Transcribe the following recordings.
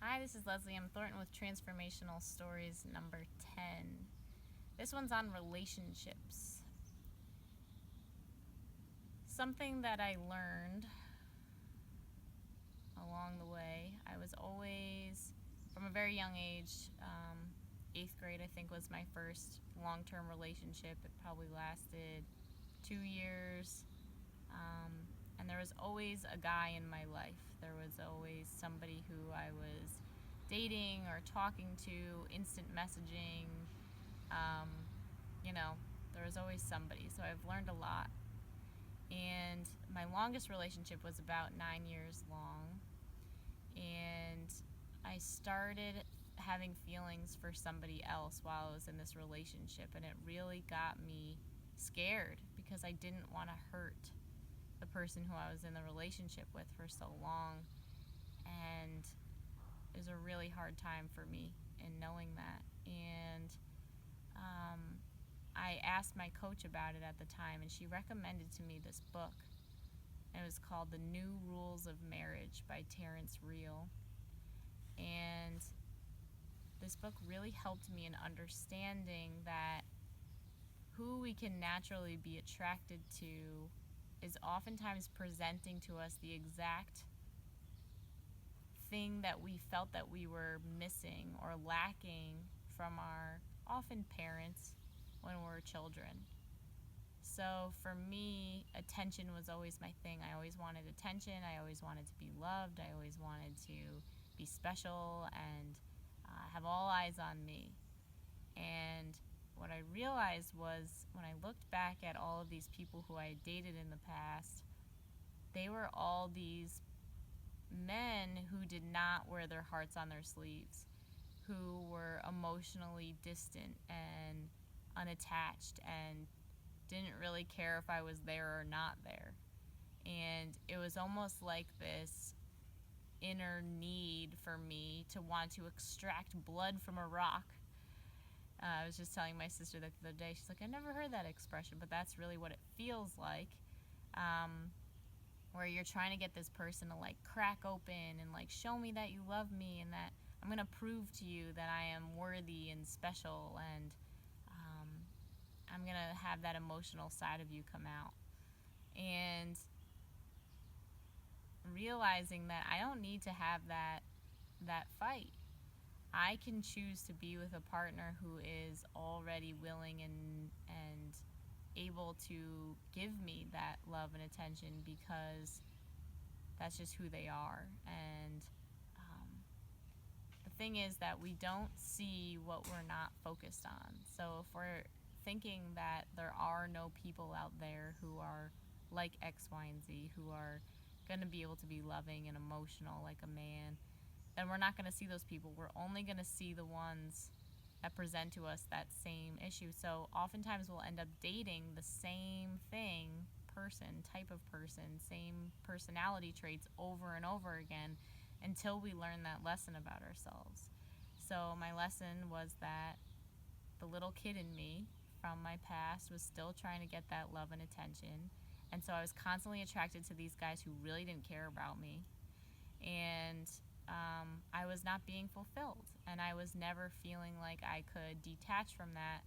Hi, this is Leslie. I'm Thornton with Transformational Stories number 10. This one's on relationships. Something that I learned along the way. I was always, from a very young age, 8th grade I think was my first long-term relationship. It probably lasted 2 years. And there was always a guy in my life. There was always somebody who I was dating or talking to, instant messaging. Um, you know, there was always somebody. So I've learned a lot. And my longest relationship was about 9 years long. And I started having feelings for somebody else while I was in this relationship. And it really got me scared because I didn't want to hurt the person who I was in the relationship with for so long. And it was a really hard time for me in knowing that. And I asked my coach about it at the time, and she recommended to me this book. It was called The New Rules of Marriage by Terrence Real. And this book really helped me in understanding that who we can naturally be attracted to is oftentimes presenting to us the exact thing that we felt that we were missing or lacking from our often parents when we were children. So for me, attention was always my thing. I always wanted attention. I always wanted to be loved. I always wanted to be special and have all eyes on me. And what I realized was when I looked back at all of these people who I had dated in the past, they were all these men who did not wear their hearts on their sleeves, who were emotionally distant and unattached and didn't really care if I was there or not there. And it was almost like this inner need for me to want to extract blood from a rock. I was just telling my sister that the other day. She's like, I never heard that expression, but that's really what it feels like. Where you're trying to get this person to like crack open and like show me that you love me and that I'm going to prove to you that I am worthy and special, and I'm going to have that emotional side of you come out. And realizing that I don't need to have that fight. I can choose to be with a partner who is already willing and able to give me that love and attention because that's just who they are. And the thing is that we don't see what we're not focused on. So if we're thinking that there are no people out there who are like X, Y, and Z, who are going to be able to be loving and emotional like a man, then we're not going to see those people. We're only going to see the ones that present to us that same issue. So oftentimes we'll end up dating the same thing, person, type of person, same personality traits over and over again until we learn that lesson about ourselves. So my lesson was that the little kid in me from my past was still trying to get that love and attention. And so I was constantly attracted to these guys who really didn't care about me. And I was not being fulfilled. And I was never feeling like I could detach from that.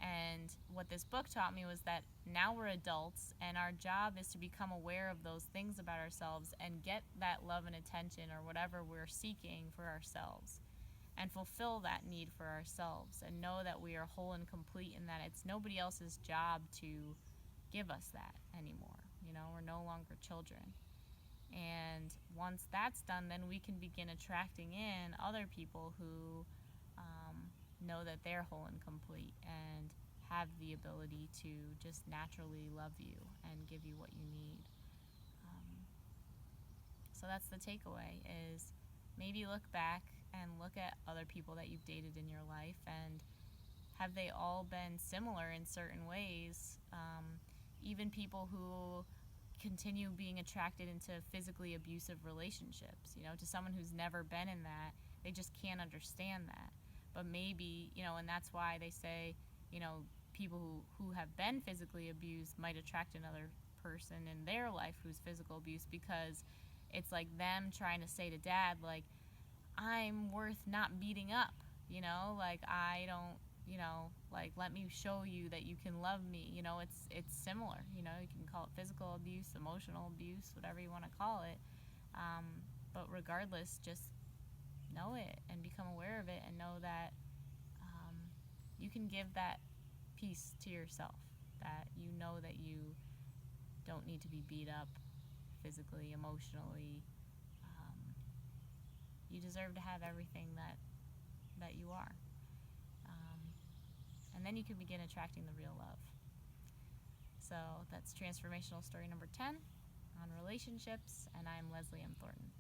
And what this book taught me was that now we're adults and our job is to become aware of those things about ourselves and get that love and attention or whatever we're seeking for ourselves and fulfill that need for ourselves and know that we are whole and complete and that it's nobody else's job to give us that anymore. You know, we're no longer children. And once that's done, then we can begin attracting in other people who know that they're whole and complete and have the ability to just naturally love you and give you what you need. So that's the takeaway, is maybe look back and look at other people that you've dated in your life, and have they all been similar in certain ways? Even people who continue being attracted into physically abusive relationships, you know, to someone who's never been in that, they just can't understand that. But maybe, you know, and that's why they say, you know, people who have been physically abused might attract another person in their life who's physical abuse, because it's like them trying to say to dad, like, I'm worth not beating up, like I don't, like let me show you that you can love me. It's similar. You can call it physical abuse, emotional abuse, whatever you want to call it. Um, but regardless, just know it and become aware of it and know that um, you can give that peace to yourself, that you know that you don't need to be beat up physically, emotionally. Um, you deserve to have everything that you are. Um, and then you can begin attracting the real love. So that's transformational story number 10 on relationships, and I'm Leslie M. Thornton.